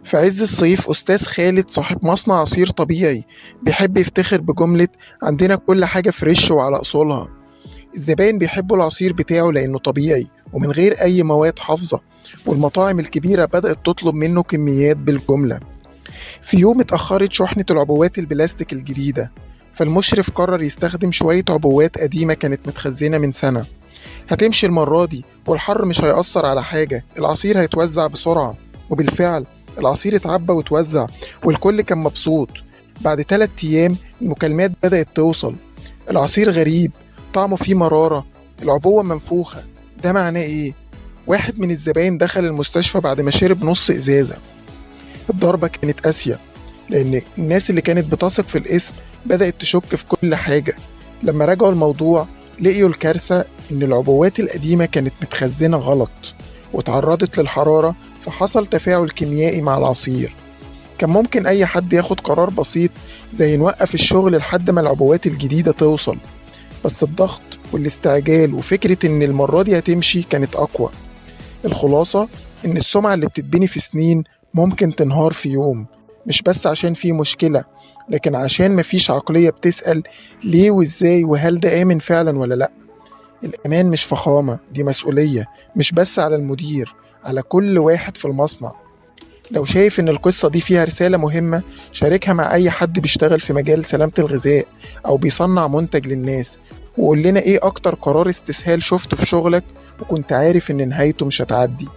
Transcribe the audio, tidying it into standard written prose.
في عز الصيف أستاذ خالد صاحب مصنع عصير طبيعي بيحب يفتخر بجملة: عندنا كل حاجة فريش وعلى أصولها. الزباين بيحبوا العصير بتاعه لأنه طبيعي ومن غير أي مواد حافظة، والمطاعم الكبيرة بدأت تطلب منه كميات بالجملة. في يوم اتأخرت شحنة العبوات البلاستيك الجديدة، فالمشرف قرر يستخدم شوية عبوات قديمة كانت متخزنة من سنة. هتمشي المرة دي والحر مش هيأثر على حاجة، العصير هيتوزع بسرعة. وبالفعل العصير اتعبى واتوزع، والكل كان مبسوط. بعد 3 أيام المكالمات بدأت توصل: العصير غريب، طعمه فيه مرارة، العبوة منفوخة. ده معناه ايه؟ واحد من الزباين دخل المستشفى بعد ما شرب نص إزازة. الضربة كانت قاسية، لأن الناس اللي كانت بتثق في الاسم بدأت تشك في كل حاجة. لما راجعوا الموضوع لقيوا الكارثة إن العبوات القديمة كانت متخزنة غلط واتعرضت للحرارة، فحصل تفاعل كيميائي مع العصير. كان ممكن أي حد ياخد قرار بسيط زي نوقف الشغل لحد ما العبوات الجديدة توصل، بس الضغط والاستعجال وفكرة إن المرة دي هتمشي كانت أقوى. الخلاصة إن السمعة اللي بتتبني في سنين ممكن تنهار في يوم، مش بس عشان في مشكلة، لكن عشان مفيش عقلية بتسأل ليه وإزاي وهل ده آمن فعلا ولا لأ. الأمان مش فخامة، دي مسؤولية، مش بس على المدير، على كل واحد في المصنع. لو شايف إن القصة دي فيها رسالة مهمة، شاركها مع أي حد بيشتغل في مجال سلامة الغذاء أو بيصنع منتج للناس، وقول لنا إيه أكتر قرار استسهال شفته في شغلك وكنت عارف إن نهايته مش هتعدي.